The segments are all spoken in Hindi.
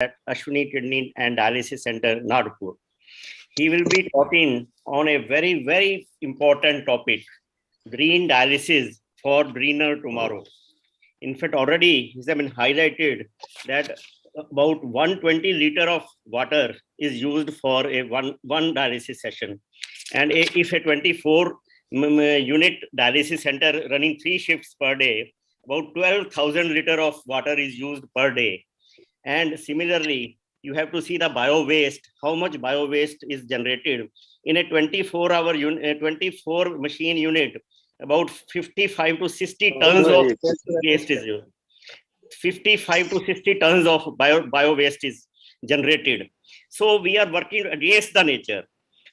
at Ashwini Kidney and Dialysis Center, Nagpur. He will be talking on a very, very important topic, green dialysis for greener tomorrow. In fact, already it has been highlighted that about 120 liter of water is used for a one dialysis session. And if a 24 unit dialysis center running 3 shifts per day, about 12,000 liter of water is used per day. And similarly, you have to see the bio waste, how much bio waste is generated. In a 24-hour unit, 24 machine unit, about 55 to 60 tons of waste is used. 55 to 60 tons of bio waste is generated. So we are working against the nature.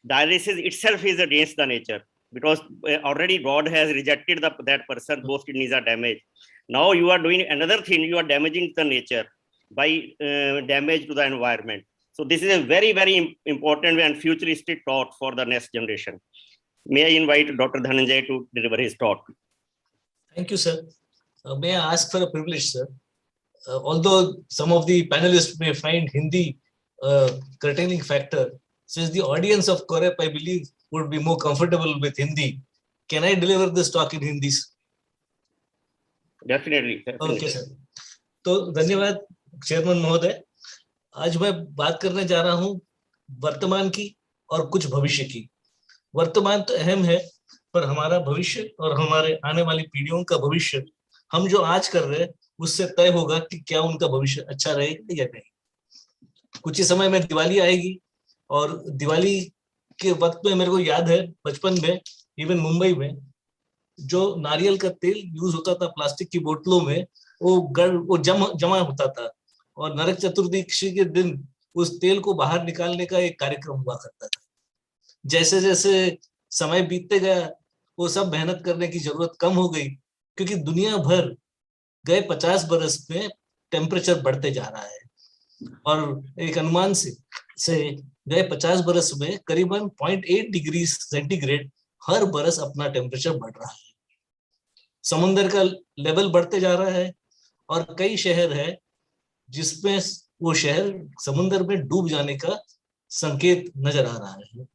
Dialysis itself is against the nature, because already God has rejected that person, both kidneys are damaged. Now you are doing another thing, you are damaging the nature by damage to the environment. So this is a very, very important and futuristic thought for the next generation. May I invite Dr. Dhananjay to deliver his talk. Thank you, sir. May I ask for a privilege, sir? Although some of the panelists may find Hindi curtailing factor, since the audience of Corep, I believe, would be more comfortable with Hindi, can I deliver this talk in Hindi? Definitely. Okay, sir. तो धन्यवाद चेयरमैन महोदय। आज मैं बात करने जा रहा हूं वर्तमान की और कुछ भविष्य की। वर्तमान तो अहम है, पर हमारा भविष्य और हमारे आने वाली पीढ़ियों का भविष्य हम जो आज कर रहे हैं उससे तय होगा कि क्या उनका भविष्य अच्छा रहेगा या नहीं। कुछ ही समय में दिवाली आएगी और दिवाली के वक्त में मेरे को याद है बचपन में इवन मुंबई में जो नारियल का तेल यूज होता था प्लास्टिक की बोतलों में, वो जमा होता था और नरक चतुर्दशी के दिन उस तेल को बाहर निकालने का एक कार्यक्रम हुआ करता था। जैसे जैसे समय बीतते गया वो सब मेहनत करने की जरूरत कम हो गई, क्योंकि दुनिया भर गए 50 बरस में टेम्परेचर बढ़ते जा रहा है और एक अनुमान से गए 50 बरस में करीबन 0.8 डिग्री सेंटीग्रेड हर बरस अपना टेम्परेचर बढ़ रहा है। समुद्र का लेवल बढ़ते जा रहा है और कई शहर है जिसमें वो शहर समुद्र में डूब जाने का संकेत नजर आ रहा है।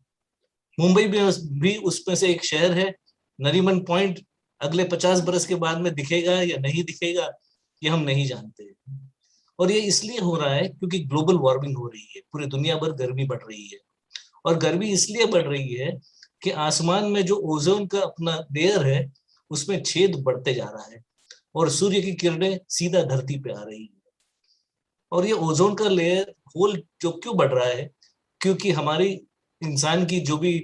मुंबई में भी उसमें से एक शहर है। नरीमन पॉइंट अगले 50 बरस के बाद में दिखेगा या नहीं दिखेगा ये हम नहीं जानते। और ये इसलिए हो रहा है क्योंकि ग्लोबल वार्मिंग हो रही है, पूरी दुनिया भर गर्मी बढ़ रही है। और गर्मी इसलिए बढ़ रही है कि आसमान में जो ओजोन का अपना लेयर है उसमें छेद बढ़ते जा रहा है और सूर्य की किरणें सीधा धरती पे आ रही है। और ये ओजोन का लेयर होल जो क्यों बढ़ रहा है, क्योंकि हमारी इंसान की जो भी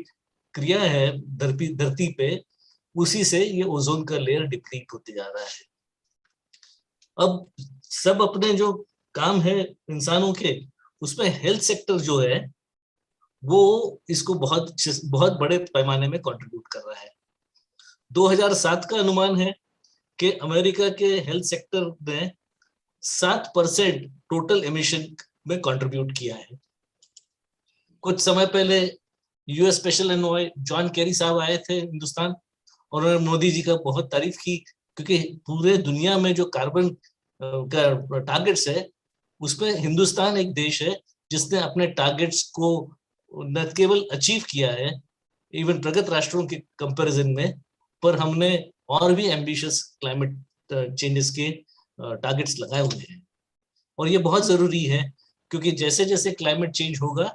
क्रिया है धरती पे, उसी से ये ओजोन का लेयर डिप्लीट होते जा रहा है। अब सब अपने जो काम है इंसानों के, उसमें हेल्थ सेक्टर जो है वो इसको बहुत बड़े पैमाने में कंट्रीब्यूट कर रहा है। 2007 का अनुमान है कि अमेरिका के हेल्थ सेक्टर ने 7% टोटल एमिशन में कंट्रीब्यूट किया है। कुछ समय पहले US special envoy John Kerry साहब आए थे हिंदुस्तान और उन्होंने मोदी जी का बहुत तारीफ की, क्योंकि पूरे दुनिया में जो कार्बन का टारगेट्स है उसमें हिंदुस्तान एक देश है जिसने अपने टारगेट्स को न केवल अचीव किया है इवन प्रगत राष्ट्रों के कंपैरिजन में, पर हमने और भी एम्बिशियस क्लाइमेट चेंजेस के टारगेट्स लगाए हुए हैं। और ये बहुत जरूरी है क्योंकि जैसे जैसे क्लाइमेट चेंज होगा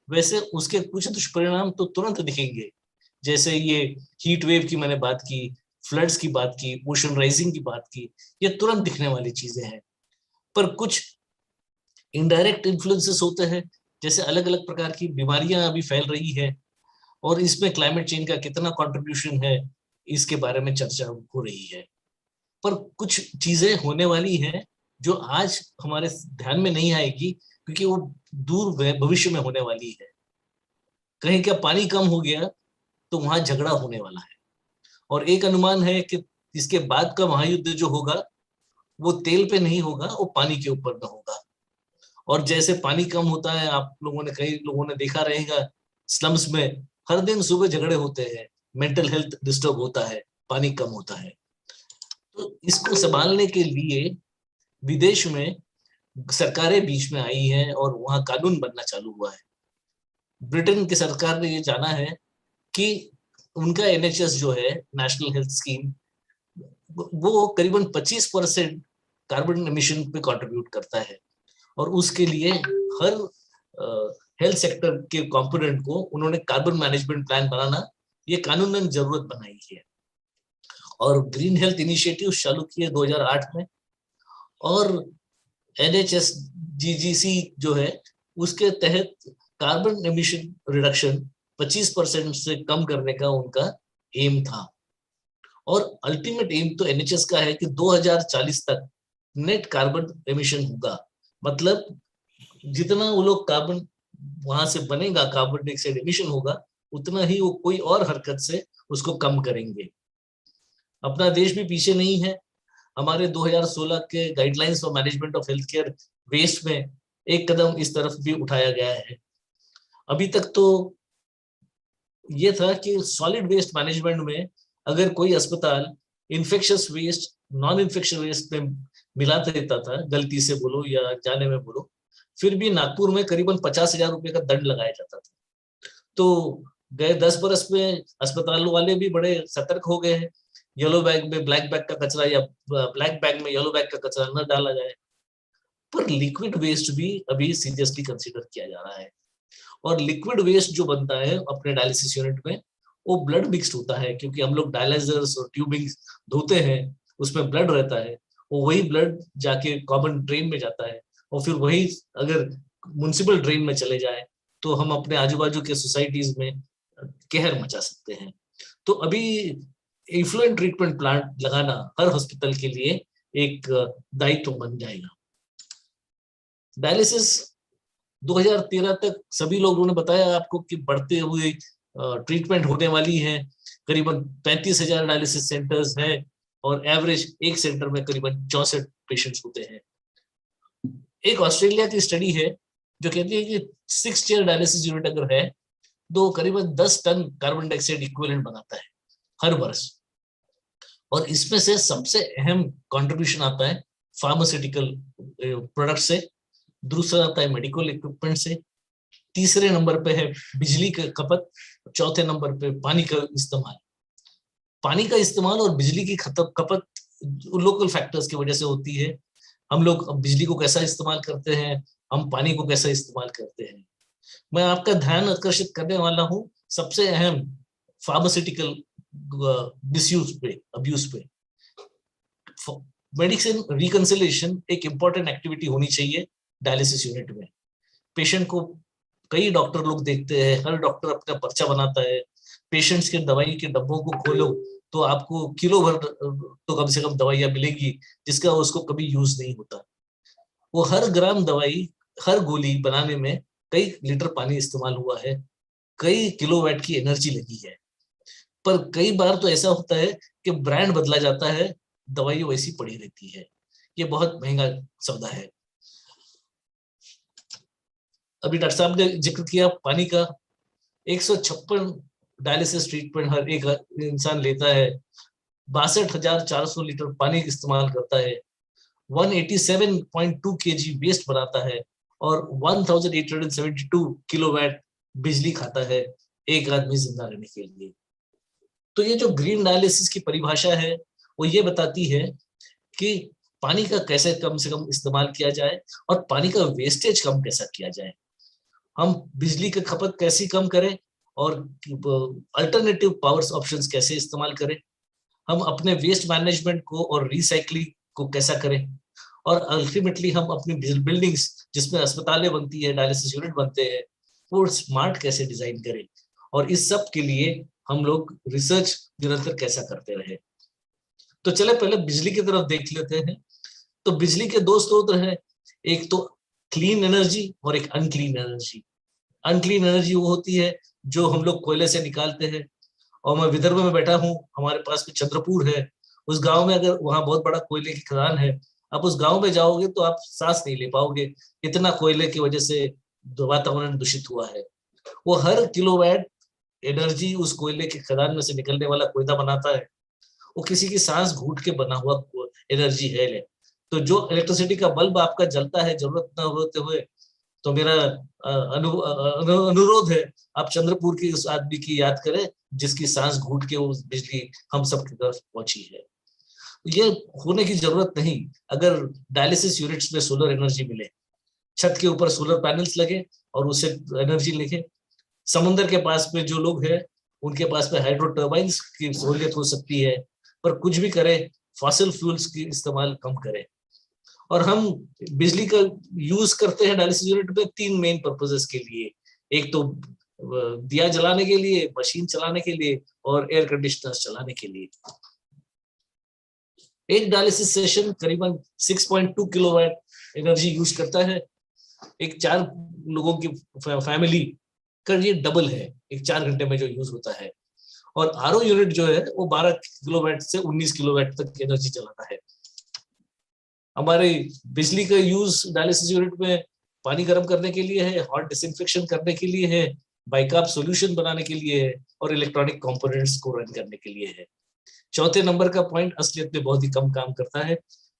वैसे उसके कुछ दुष्परिणाम तो तुरंत दिखेंगे। जैसे ये हीट वेव की मैंने बात की, फ्लड्स की बात की, ओशन राइजिंग की बात की, ये तुरंत दिखने वाली चीजें हैं। पर कुछ इनडायरेक्ट इन्फ्लुएंसेस होते हैं, जैसे अलग अलग प्रकार की बीमारियां अभी फैल रही है और इसमें क्लाइमेट चेंज का कितना कंट्रीब्यूशन है इसके बारे में चर्चा हो रही है। पर कुछ चीजें होने वाली हैं जो आज हमारे ध्यान में नहीं आएगी क्योंकि वो दूर भविष्य में होने वाली है। कहीं क्या पानी कम हो गया तो वहां झगड़ा होने वाला है और एक अनुमान है कि इसके बाद का महायुद्ध जो होगा वो तेल पे नहीं होगा, वो पानी के ऊपर न होगा। और जैसे पानी कम होता है, आप लोगों ने कई लोगों ने देखा रहेगा स्लम्स में हर दिन सुबह झगड़े होते हैं, मेंटल हेल्थ डिस्टर्ब होता है, पानी कम होता है। तो इसको संभालने के लिए विदेश में सरकारें बीच में आई हैं और वहां कानून बनना चालू हुआ है। ब्रिटेन की सरकार ने ये जाना है कि उनका एनएचएस जो है, नेशनल हेल्थ स्कीम, वो करीबन 25% कार्बन एमिशन पे कंट्रीब्यूट करता है, और उसके लिए हर हेल्थ सेक्टर के कंपोनेंट को उन्होंने कार्बन मैनेजमेंट प्लान बनाना ये कानूनन जरूरत बनाई है। और ग्रीन हेल्थ इनिशिएटिव चालू किए 2008 में, और एनएचएस जीजीसी जो है उसके तहत कार्बन एमिशन रिडक्शन 25% से कम करने का उनका एम था। और अल्टीमेट एम तो एनएचएस का है कि 2040 तक नेट कार्बन एमिशन होगा। मतलब जितना वो लोग कार्बन वहां से बनेगा, कार्बन डाइऑक्साइड एमिशन होगा, उतना ही वो कोई और हरकत से उसको कम करेंगे। अपना देश भी पीछे नहीं है। हमारे 2016 के guidelines for management of health care waste में एक कदम इस तरफ भी उठाया गया है। अभी तक तो ये था कि सॉलिड वेस्ट मैनेजमेंट में अगर कोई अस्पताल infectious waste non infectious waste में मिला देता था, गलती से बोलो या जाने में बोलो, फिर भी नागपुर में करीबन 50,000 रुपए का दंड लगाया जाता था। तो गए 10 बरस में अस्पताल वाले भी बड़े सतर्क हो गए हैं। येलो बैग में ब्लैक बैग का कचरा या ब्लैक बैग में येलो बैग का कचरा न डाला जाए। पर लिक्विड वेस्ट भी अभी सीरियसली कंसीडर किया जा रहा है। और लिक्विड वेस्ट जो बनता है अपने डायलिसिस यूनिट में, वो ब्लड मिक्स्ड होता है, क्योंकि हम लोग डायलाइजर्स और ट्यूबिंग धोते हैं, उसमें ब्लड रहता है। वो वही ब्लड जाके कॉमन ड्रेन में जाता है, और फिर वही अगर म्युनिसिपल ड्रेन में चले जाए तो हम अपने आजू बाजू के सोसाइटीज में कहर मचा सकते हैं। तो अभी इफ्लुएंट ट्रीटमेंट प्लांट लगाना हर हॉस्पिटल के लिए एक दायित्व बन जाएगा। डायलिसिस 2013 तक सभी लोगों ने बताया आपको कि बढ़ते हुए ट्रीटमेंट होने वाली है। करीबन 35,000 डायलिसिस सेंटर्स हैं, और एवरेज एक सेंटर में करीबन 64 पेशेंट्स होते हैं। एक ऑस्ट्रेलिया की स्टडी है जो कहती है कि 6 चेयर डायलिसिस यूनिट अगर है तो करीबन 10 टन कार्बन डाइऑक्साइड इक्विवेलेंट बनाता है हर वर्ष। और इसमें से सबसे अहम कंट्रीब्यूशन आता है फार्मास्यूटिकल प्रोडक्ट से, दूसरा आता है मेडिकल इक्विपमेंट से, तीसरे नंबर पे है बिजली का खपत, चौथे नंबर पे पानी का इस्तेमाल। पानी का इस्तेमाल और बिजली की खपत लोकल फैक्टर्स की वजह से होती है। हम लोग अब बिजली को कैसा इस्तेमाल करते हैं, हम पानी को कैसा इस्तेमाल करते हैं। मैं आपका ध्यान आकर्षित करने वाला हूं सबसे अहम फार्मास्यूटिकल मिसयूज पे, अब्यूज पे। मेडिसिन रिकंसिलिएशन एक इंपॉर्टेंट एक्टिविटी होनी चाहिए डायलिसिस यूनिट में। पेशेंट को कई डॉक्टर लोग देखते हैं, हर डॉक्टर अपना पर्चा बनाता है। पेशेंट्स के दवाई के डब्बों को खोलो तो आपको किलो भर तो कम से कम दवाइयां मिलेगी जिसका उसको कभी यूज नहीं होता। वो हर ग्राम दवाई, हर गोली बनाने में कई लीटर पानी इस्तेमाल हुआ है, कई किलोवाट की एनर्जी लगी है। पर कई बार तो ऐसा होता है कि ब्रांड बदला जाता है, दवाई वैसी पड़ी रहती है। ये बहुत महंगा सौदा है। अभी डॉक्टर साहब ने जिक्र किया पानी का। 156 डायलिसिस ट्रीटमेंट हर एक इंसान लेता है, 62,400 लीटर पानी इस्तेमाल करता है, 187.2 kg वेस्ट बनाता है, और 1872 किलोवाट बिजली खाता है एक आदमी जिंदा रहने के लिए। तो ये जो ग्रीन डायलिसिस की परिभाषा है वो ये बताती है कि पानी का कैसे कम से कम इस्तेमाल किया जाए और पानी का वेस्टेज कम कैसा किया जाए। हम बिजली की खपत कैसी कम करें और अल्टरनेटिव पावर्स ऑप्शंस कैसे इस्तेमाल करें। हम अपने वेस्ट मैनेजमेंट को और रिसाइकलिंग को कैसा करें, और अल्टीमेटली हम अपनी बिल्डिंग्स जिसमें अस्पतालें बनती है, डायलिसिस यूनिट बनते हैं, वो स्मार्ट कैसे डिजाइन करें। और इस सब के लिए हम लोग रिसर्च निरंतर कैसा करते रहे। तो चले पहले बिजली की तरफ देख लेते हैं। तो बिजली के दो स्रोत हैं, एक तो क्लीन एनर्जी और एक अनक्लीन एनर्जी। अनक्लीन एनर्जी वो होती है जो हम लोग कोयले से निकालते हैं। और मैं विदर्भ में बैठा हूँ, हमारे पास में चंद्रपुर है, उस गांव में अगर वहां बहुत बड़ा कोयले की खदान है, आप उस गांव में जाओगे तो आप सांस नहीं ले पाओगे, इतना कोयले की वजह से वातावरण दूषित हुआ है। वो हर किलोवाट एनर्जी उस कोयले की खदान में से निकलने वाला कोयला बनाता है, वो किसी की सांस घूट के बना हुआ एनर्जी है। तो जो इलेक्ट्रिसिटी का बल्ब आपका जलता है जरूरत न होते हुए, तो मेरा अनुरोध है आप चंद्रपुर की उस आदमी की याद करें जिसकी सांस घूट के वो बिजली हम सब की तरफ पहुंची है। ये होने की जरूरत नहीं। अगर डायलिसिस यूनिट्स में सोलर एनर्जी मिले, छत के ऊपर सोलर पैनल्स लगे और उससे एनर्जी लिखे, समुद्र के पास में जो लोग हैं उनके पास में हाइड्रो टर्बाइंस की सहूलियत हो सकती है, पर कुछ भी करे फॉसिल फ्यूल्स की इस्तेमाल कम करें। और हम बिजली का यूज करते हैं डायलिसिस यूनिट में 3 मेन पर्पसेस के लिए। एक तो दिया जलाने के लिए, मशीन चलाने के लिए और एयर कंडीशनर्स चलाने के लिए। एक डायलिसिस सेशन करीबन 6.2 किलोवाट एनर्जी यूज करता है। एक 4 लोगों की फैमिली का ये डबल है, एक 4 घंटे में जो यूज होता है। और आरओ यूनिट जो है वो 12 किलोवाट से 19 किलोवाट तक एनर्जी चलाता है। हमारे बिजली का यूज डायलिसिस यूनिट में पानी गर्म करने के लिए है, हॉट डिसइंफेक्शन करने के लिए है, बाइकार्ब सॉल्यूशन बनाने के लिए है और इलेक्ट्रॉनिक कंपोनेंट्स को रन करने के लिए है। चौथे नंबर का पॉइंट असलियत में बहुत ही कम काम करता है।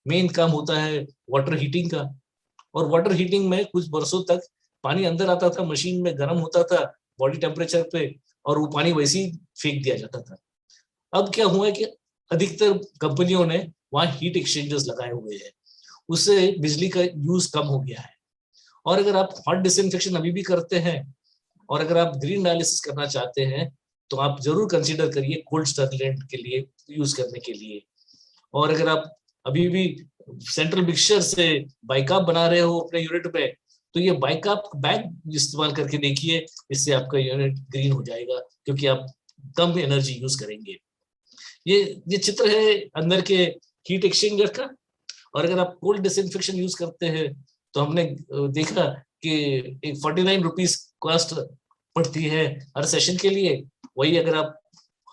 मेन काम होता है वाटर हीटिंग का। और वाटर हीटिंग में कुछ वर्षों तक पानी अंदर आता था, मशीन में गर्म होता था बॉडी टेम्परेचर पे, और वो पानी वैसे ही फेंक दिया जाता था। अब क्या हुआ है कि अधिकतर कंपनियों ने वहां हीट एक्सचेंजर्स लगाए हुए हैं, उससे बिजली का यूज कम हो गया है। और अगर आप हॉट डिसइंफेक्शन अभी भी करते हैं और अगर आप ग्रीन डायलिसिस करना चाहते हैं तो आप जरूर कंसीडर करिए कोल्ड स्टरलेंट के लिए यूज करने के लिए। और अगर आप अभी भी सेंट्रल मिक्सचर से बाइकार्ब बना रहे हो अपने यूनिट में, तो ये बाइकार्ब बैग इस्तेमाल करके देखिए, इससे आपका यूनिट ग्रीन हो जाएगा क्योंकि आप कम एनर्जी यूज करेंगे। ये चित्र है अंदर के हीट एक्सचेंजर का। और अगर आप कोल्ड डिसइंफेक्शन यूज करते हैं तो हमने देखा कि एक 49 रुपीज कॉस्ट पड़ती है हर सेशन के लिए। वही अगर आप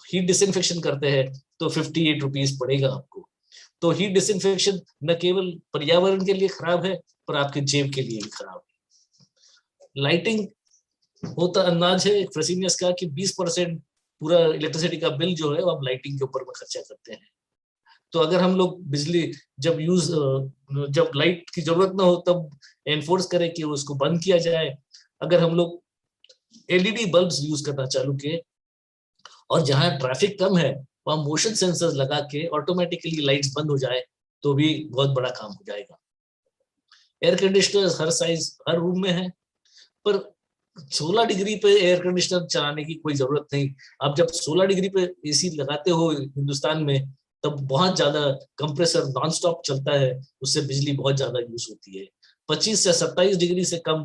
हीट डिसइंफेक्शन करते हैं तो 58 रुपीज पड़ेगा आपको। तो हीट डिसइंफेक्शन न केवल पर्यावरण के लिए खराब है पर आपके जेब के लिए भी खराब है। लाइटिंग होता अंदाज है फ्रेसिनियस का कि 20% पूरा इलेक्ट्रिसिटी का बिल जो है वो हम लाइटिंग के ऊपर में खर्चा करते हैं। तो अगर हम लोग बिजली जब लाइट की जरूरत ना हो तब एनफोर्स करें कि उसको बंद किया जाए। अगर हम लोग एलईडी बल्ब्स यूज करना चालू किए और जहां ट्रैफिक कम है वहां मोशन सेंसर्स लगा के ऑटोमेटिकली लाइट्स बंद हो जाए तो भी बहुत बड़ा काम हो जाएगा। एयर कंडीशनर हर साइज हर रूम में है, पर 16 डिग्री पे एयर कंडीशनर चलाने की कोई जरूरत नहीं। आप जब 16 डिग्री पे एसी लगाते हो हिंदुस्तान में तब बहुत ज्यादा कंप्रेसर नॉन स्टॉप चलता है, उससे बिजली बहुत ज्यादा यूज होती है। 25 से 27 डिग्री से कम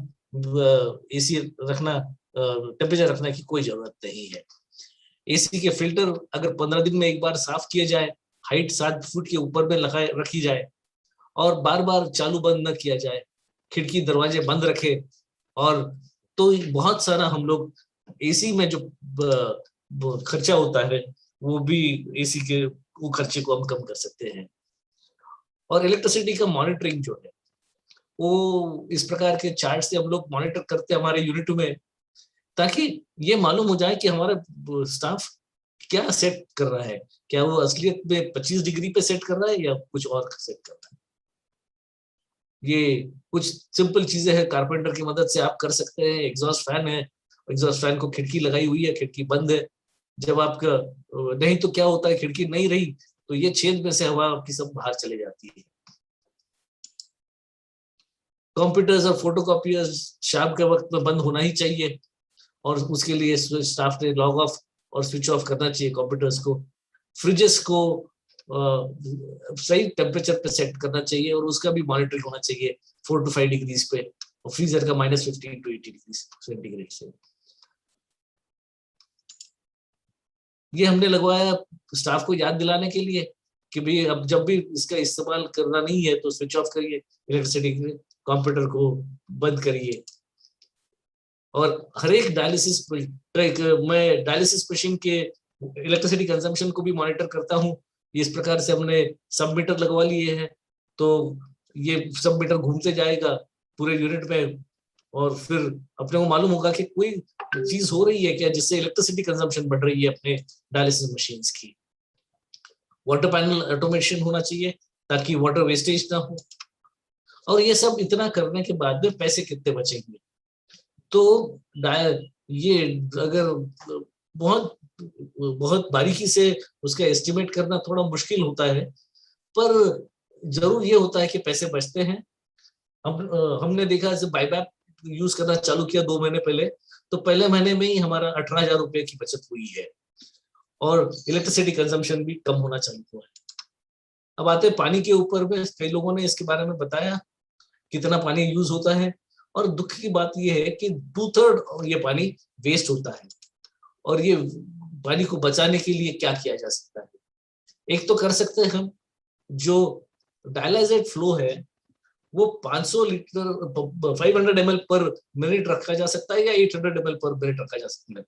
एसी रखना, टेम्परेचर रखने की कोई जरूरत नहीं है। एसी के फिल्टर अगर 15 दिन में एक बार साफ किए जाए, हाइट 7 फुट के ऊपर में लगाए रखी जाए और बार बार चालू बंद न किया जाए, खिड़की दरवाजे बंद रखे, और तो बहुत सारा हम लोग एसी में जो खर्चा होता है वो भी एसी के वो खर्चे को हम कम कर सकते हैं। और इलेक्ट्रिसिटी का मॉनिटरिंग जो है वो इस प्रकार के चार्ट से हम लोग मॉनिटर करते हैं हमारे यूनिट में, ताकि ये मालूम हो जाए कि हमारा स्टाफ क्या सेट कर रहा है, क्या वो असलियत में 25 डिग्री पे सेट कर रहा है या कुछ और सेट कर रहा है। ये कुछ सिंपल चीजें हैं कारपेंटर की मदद से आप कर सकते हैं। एग्जॉस्ट फैन है, एग्जॉस्ट फैन को खिड़की लगाई हुई है, खिड़की बंद है। जब आपका नहीं तो क्या होता है खिड़की नहीं रही तो ये छेद में से हवा आपकी सब बाहर चले जाती है। कंप्यूटर्स और फोटोकॉपियर्स शाम के वक्त में बंद होना ही चाहिए और उसके लिए स्टाफ ने लॉग ऑफ और स्विच ऑफ करना चाहिए कंप्यूटर्स को। फ्रिजेस को सही टेम्परेचर पे सेट करना चाहिए और उसका भी मॉनिटरिंग होना चाहिए 4 to 5 डिग्रीज पे, और फ्रीजर का -15 to 80 डिग्री सेंटीग्रेड से। ये हमने लगवाया स्टाफ को याद दिलाने के लिए कि भाई अब जब भी इसका इस्तेमाल करना नहीं है तो स्विच ऑफ करिए इलेक्ट्रिसिटी के, कंप्यूटर को बंद करिए। और हर एक डायलिसिस मैं डायलिसिस मशीन के इलेक्ट्रिसिटी कंजम्पशन को भी मॉनिटर करता हूँ। इस प्रकार से हमने सब मीटर लगवा लिए हैं, तो ये सब मीटर घूमते जाएगा पूरे यूनिट में और फिर अपने को मालूम होगा कि कोई चीज हो रही है क्या जिससे इलेक्ट्रिसिटी कंजम्पशन बढ़ रही है अपने डायलिसिस मशीन्स की। वाटर पैनल ऑटोमेशन होना चाहिए ताकि वाटर वेस्टेज ना हो। और ये सब इतना करने के बाद में पैसे कितने बचेंगे? तो ये अगर बहुत बहुत बारीकी से उसका एस्टिमेट करना थोड़ा मुश्किल होता है, पर जरूर ये होता है कि पैसे बचते हैं। हमने देखा जब बाईबैक यूज करना चालू किया 2 महीने पहले, तो पहले महीने में ही हमारा 18,000 रुपए की बचत हुई है और इलेक्ट्रिसिटी कंजम्पशन भी कम होना चालू हुआ है। अब आते हैं पानी के ऊपर में, कई लोगों ने इसके बारे में बताया कितना पानी यूज होता है, और दुख की बात यह है कि 2/3 ये पानी वेस्ट होता है। और ये पानी को बचाने के लिए क्या किया जा सकता है? एक तो कर सकते हैं हम, जो डायलाइजेट फ्लो है वो 500 लीटर 500 ml पर मिनट रखा जा सकता है या 800 ml पर मिनट रखा जा सकता है।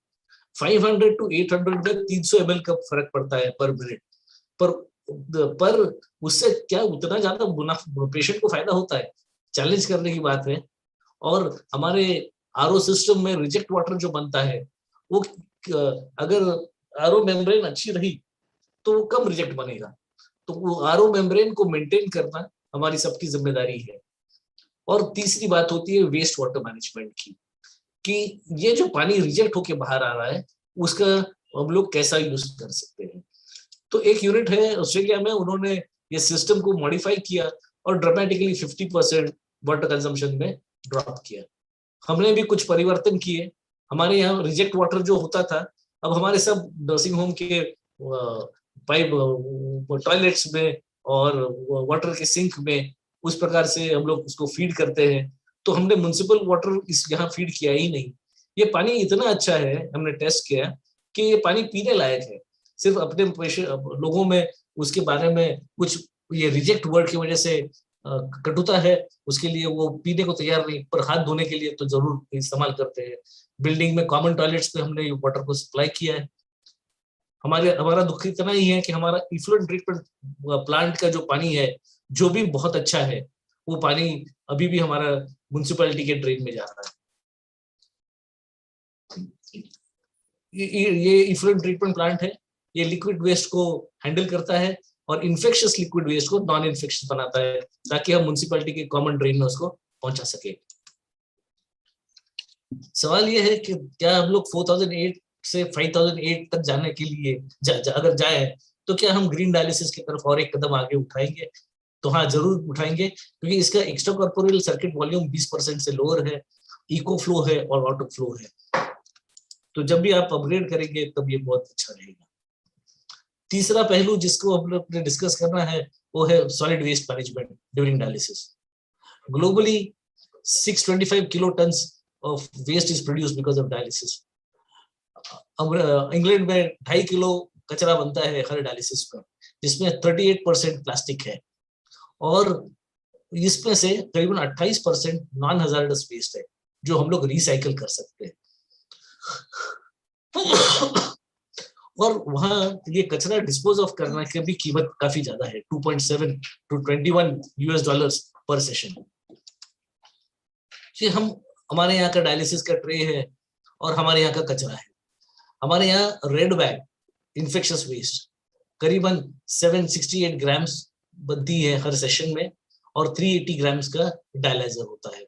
500 to 800 में 300 ml का फर्क पड़ता है पर मिनट पर उससे क्या उतना ज्यादा मुनाफा पेशेंट को फायदा होता है? चैलेंज करने की बात है। और हमारे आरओ सिस्टम में रिजेक्ट वाटर जो बनता है, वो अगर आरओ मेम्ब्रेन अच्छी रही तो वो कम रिजेक्ट बनेगा। तो वो आरओ मेम्ब्रेन को मेंटेन करना हमारी सबकी जिम्मेदारी है। और तीसरी बात होती है वेस्ट वाटर मैनेजमेंट की, कि ये जो पानी रिजेक्ट होके बाहर आ रहा है उसका हम लोग कैसा यूज कर सकते हैं। तो एक यूनिट है ऑस्ट्रेलिया में, उन्होंने ये सिस्टम को मॉडिफाई किया और ड्रामेटिकली 50% वाटर कंजम्पशन में ड्रॉप किया। हमने भी कुछ परिवर्तन किए। हमारे यहाँ रिजेक्ट वाटर जो होता था, अब हमारे सब नर्सिंग होम के पाइप टॉयलेट्स में और वाटर के सिंक में उस प्रकार से हम लोग उसको फीड करते हैं। तो हमने म्युनिसिपल वाटर इस यहाँ फीड किया ही नहीं। ये पानी इतना अच्छा है, हमने टेस्ट किया कि ये पानी पीने लायक है। सिर्फ अपने लोगों में उसके बारे में कुछ ये रिजेक्ट वर्ड की वजह से कटुता है, उसके लिए वो पीने को तैयार नहीं, पर हाथ धोने के लिए तो जरूर इस्तेमाल करते हैं। बिल्डिंग में कॉमन टॉयलेट्स पे हमने वाटर को सप्लाई किया है। हमारा दुख इतना ही है कि हमारा इफ्लुएंट ट्रीटमेंट प्लांट का जो पानी है, जो भी बहुत अच्छा है, वो पानी अभी भी हमारा म्युनिसिपैलिटी के ड्रेन में जा रहा है। ये इफ्लुएंट ट्रीटमेंट प्लांट है, ये लिक्विड वेस्ट को हैंडल करता है और इन्फेक्शियस लिक्विड वेस्ट को नॉन इन्फेक्शियस बनाता है, ताकि हम म्युनिसिपैलिटी के कॉमन ड्रेन में उसको पहुंचा सके। सवाल ये है कि क्या हम लोग 4008 से 5008 तक जाने के लिए अगर जाए तो क्या हम ग्रीन डायलिसिस की तरफ और एक कदम आगे उठाएंगे? तो हाँ, जरूर उठाएंगे, क्योंकि इसका एक्स्ट्रा कॉर्पोरियल सर्किट वॉल्यूम 20% से लोअर है, इको फ्लो है और ऑटो फ्लो है। तो जब भी आप अपग्रेड करेंगे तब ये बहुत अच्छा रहेगा। तीसरा पहलू जिसको हम लोग ने डिस्कस करना है वो है solid waste management during dialysis. Globally 625 kilo tons of waste is produced because of dialysis. England में 2.5 किलो कचरा बनता है हर डायलिसिस पर, जिसमें 38% प्लास्टिक है और इसमें से करीबन 28% नॉन हजार्डस वेस्ट है जो हम लोग रिसाइकल कर सकते हैं। और वहां ये कचरा डिस्पोज ऑफ करने की भी कीमत काफी ज्यादा है, 2.7 to 21 US$ पर सेशन। हमारे यहाँ का डायलिसिस का ट्रे है और हमारे यहाँ का कचरा है। हमारे यहाँ रेड बैग इन्फेक्शियस वेस्ट करीबन 768 ग्राम्स बनती है हर सेशन में और 380 ग्राम्स का डायलाइजर होता है।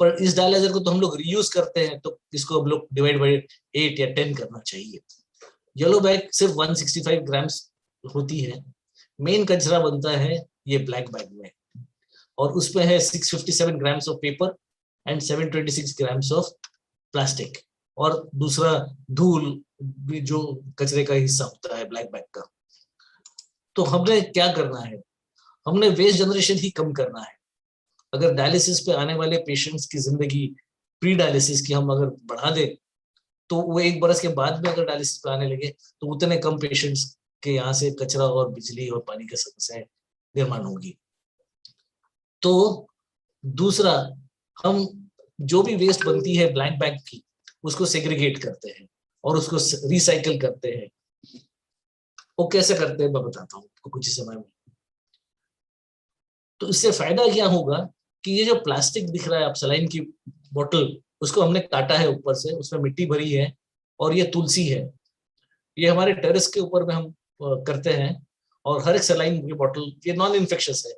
पर इस डायलाइजर को तो हम लोग रीयूज करते हैं, तो इसको हम लोग डिवाइड बाय 8 या 10 करना चाहिए। येलो बैग सिर्फ 165 ग्राम्स होती है। मेन कचरा बनता है ये ब्लैक बैग में और उसमें है 657 grams of paper and 726 grams of plastic और दूसरा धूल भी जो कचरे का हिस्सा होता है ब्लैक बैग का। तो हमने क्या करना है? हमने वेस्ट जनरेशन ही कम करना है। अगर डायलिसिस पे आने वाले पेशेंट्स की जिंदगी प्री डायलिसिस की हम अगर बढ़ा दें, तो वो 1 बरस के बाद में अगर डायलिसिस पे आने लगे तो उतने कम पेशेंट्स के यहाँ से कचरा और बिजली और पानी की समस्याएं निर्माण होगी। तो दूसरा, हम जो भी वेस्ट बनती है ब्लैक बैग की, उसको सेग्रीगेट करते हैं और उसको रिसाइकल करते हैं। वो कैसे करते हैं मैं बताता हूँ कुछ ही समय में। तो इससे फायदा क्या होगा कि ये जो प्लास्टिक दिख रहा है आप सलाइन की बोतल, उसको हमने काटा है ऊपर से, उसमें मिट्टी भरी है और ये तुलसी है। ये हमारे टेरेस के ऊपर में हम करते हैं और हर एक सलाइन की बोतल ये नॉन इन्फेक्शियस है,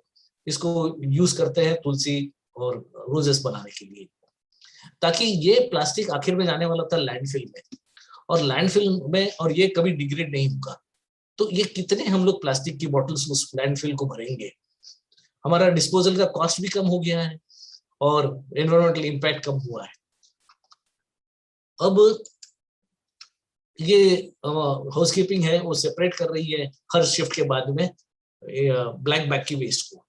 इसको यूज करते हैं तुलसी और रोजेस बनाने के लिए, ताकि ये प्लास्टिक आखिर में जाने वाला था लैंडफिल में, और लैंडफिल में और ये कभी डिग्रेड नहीं होगा। तो ये कितने हम लोग प्लास्टिक की बॉटल्स उस लैंडफिल को भरेंगे, हमारा डिस्पोजल का कॉस्ट भी कम हो गया है और एनवायरमेंटल इम्पैक्ट कम हुआ है। अब ये हाउसकीपिंग है वो सेपरेट कर रही है हर शिफ्ट के बाद में ब्लैक बैग की वेस्ट को,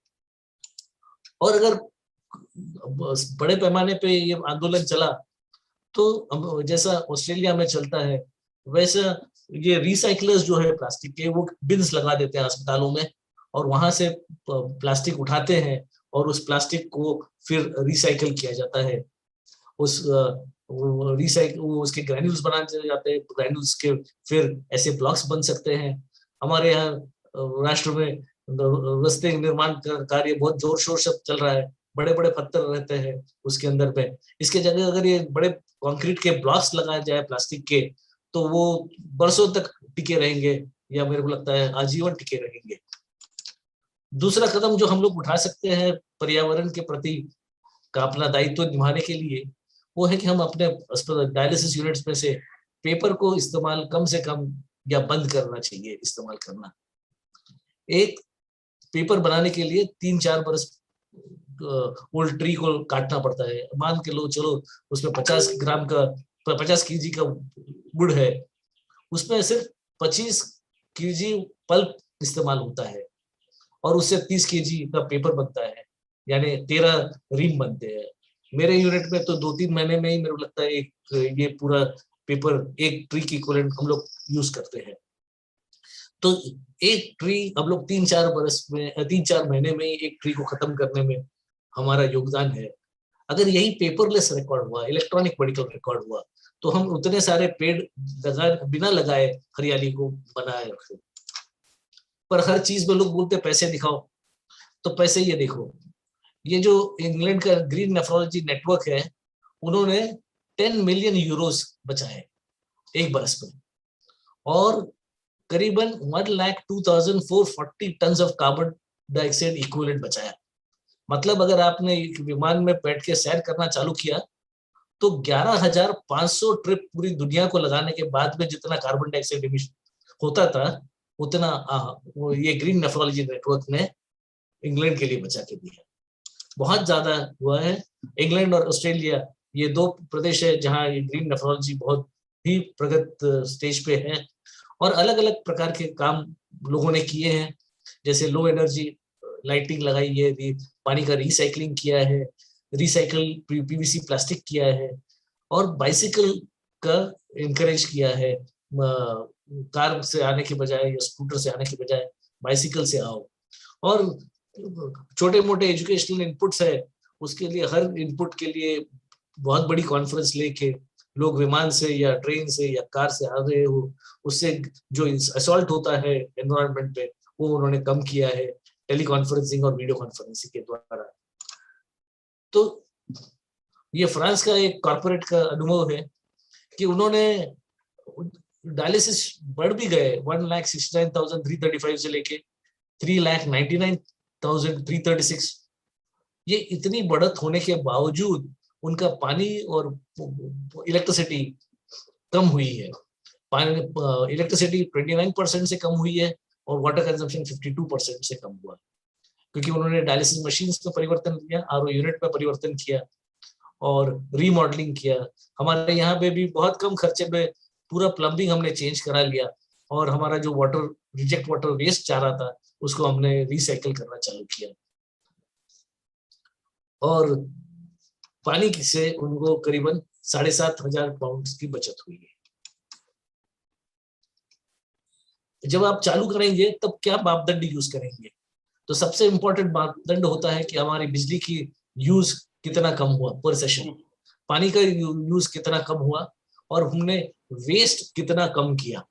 और अगर बड़े पैमाने पे ये आंदोलन चला तो जैसा ऑस्ट्रेलिया में चलता है वैसा ये रिसाइकलर्स जो है प्लास्टिक के वो बिन्स लगा देते हैं अस्पतालों में, और वहां से प्लास्टिक उठाते हैं और उस प्लास्टिक को फिर रिसाइकल किया जाता है। उस उसके ग्रैन्यूल्स बनाए जाते हैं, ग्रैन्यूल्स के फिर ऐसे ब्लॉक्स बन सकते हैं। हमारे यहाँ राष्ट्र में रास्ते निर्माण कार्य बहुत जोर शोर से चल रहा है, बड़े बड़े पत्थर रहते हैं उसके अंदर में, इसके जगह अगर ये बड़े कंक्रीट के ब्लॉक्स लगाए जाए प्लास्टिक के तो वो बरसों तक टिके रहेंगे, या मेरे को लगता है आजीवन टिके रहेंगे। दूसरा कदम जो हम लोग उठा सकते हैं पर्यावरण के प्रति का अपना दायित्व निभाने के लिए, वो है कि हम अपने डायलिसिस यूनिट्स में से पेपर को इस्तेमाल कम से कम या बंद करना चाहिए इस्तेमाल करना। एक पेपर बनाने के लिए 3-4 बरस ओल्ड ट्री को काटना पड़ता है। मान के लो चलो उसमें 50 ग्राम का 50 केजी का वुड है, उसमें सिर्फ 25 केजी पल्प इस्तेमाल होता है और उससे 30 केजी का पेपर बनता है, यानी 13 रीम बनते हैं। मेरे यूनिट में तो 2-3 महीने में ही मेरे को लगता है एक ये पूरा पेपर एक ट्री की इक्विवेलेंट हम लोग यूज करते हैं। तो एक ट्री हम लोग 3-4 बरस में 3-4 महीने में एक ट्री को खत्म करने में हमारा योगदान है। अगर यही पेपरलेस रिकॉर्ड हुआ, इलेक्ट्रॉनिक मेडिकल रिकॉर्ड हुआ, तो हम उतने सारे पेड़ बिना लगाए हरियाली को बनाए रखें। पर हर चीज में लोग बोलते पैसे दिखाओ, तो पैसे ये देखो, ये जो इंग्लैंड का ग्रीन नेफ्रोलॉजी नेटवर्क है उन्होंने 10 मिलियन यूरोस बचाए एक बरस में, और करीबन 1,02,440 ton of carbon dioxide equivalent बचाया। मतलब अगर आपने विमान में बैठ के सैर करना चालू किया तो 11,500 ट्रिप पूरी दुनिया को लगाने के बाद में जितना कार्बन डाइऑक्साइड इमिशन होता था उतना वो ये ग्रीन नेफ्रोलॉजी नेटवर्क ने इंग्लैंड के लिए बचा के दिया। बहुत ज्यादा हुआ है। इंग्लैंड और ऑस्ट्रेलिया ये 2 प्रदेश है जहाँ ये ग्रीन नेफ्रोलॉजी बहुत ही प्रगत स्टेज पे है, और अलग अलग प्रकार के काम लोगों ने किए हैं, जैसे लो एनर्जी लाइटिंग लगाई है, पानी का रिसाइकलिंग किया है, रिसाइकल पीवीसी प्लास्टिक किया है, और बाइसिकल का इनकरेज किया है। कार से आने के बजाय या स्कूटर से आने के बजाय बाइसिकल से आओ। और छोटे मोटे एजुकेशनल इनपुट्स है, उसके लिए हर इनपुट के लिए बहुत बड़ी कॉन्फ्रेंस लेके लोग विमान से या ट्रेन से या कार से आ रहे हो, उससे जो असॉल्ट होता है एनवायरनमेंट पे वो उन्होंने कम किया है टेली कॉन्फ्रेंसिंग और वीडियो कॉन्फ्रेंसिंग के द्वारा। तो ये फ्रांस का एक कॉर्पोरेट का अनुभव है कि उन्होंने डायलिसिस बढ़ भी गए 1,69,335 से लेके 3,99,336। ये इतनी बढ़त होने के बावजूद उनका पानी और इलेक्ट्रिसिटी कम हुई है। इलेक्ट्रिसिटी 29% से कम हुई है और वाटर कंजम्पशन 52% से कम हुआ, क्योंकि उन्होंने डायलिसिस मशीन्स में परिवर्तन किया, आरओ यूनिट में परिवर्तन किया और रीमॉडलिंग किया। हमारे यहाँ पे भी बहुत कम खर्चे में पूरा प्लम्बिंग हमने चेंज करा लिया, और हमारा जो वाटर रिजेक्ट वाटर वेस्ट जा रहा था उसको हमने रिसाइकल करना चालू किया, और पानी से उनको करीबन 7,500 पाउंड की बचत हुई है। जब आप चालू करेंगे तब क्या मापदंड यूज करेंगे? तो सबसे इंपॉर्टेंट मापदंड होता है कि हमारी बिजली की यूज कितना कम हुआ पर सेशन, पानी का यूज कितना कम हुआ, और हमने वेस्ट कितना कम किया।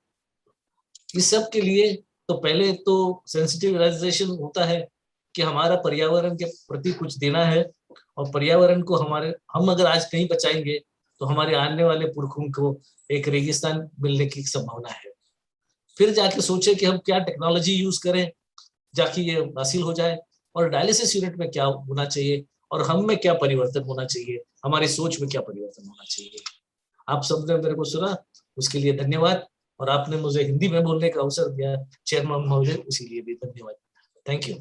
इस सब के लिए तो पहले तो सेंसिटिवाइजेशन होता है कि हमारा पर्यावरण के प्रति कुछ देना है, और पर्यावरण को हम अगर आज नहीं बचाएंगे तो हमारे आने वाले पुरखों को एक रेगिस्तान मिलने की संभावना है। फिर जाके सोचे कि हम क्या टेक्नोलॉजी यूज करें जाके ये हासिल हो जाए, और डायलिसिस यूनिट में क्या होना चाहिए और हम में क्या परिवर्तन होना चाहिए, हमारी सोच में क्या परिवर्तन होना चाहिए। आप सबने मेरे को सुना, उसके लिए धन्यवाद। और आपने मुझे हिंदी में बोलने का अवसर दिया चेयरमैन महोदय, इसीलिए भी धन्यवाद। Thank you.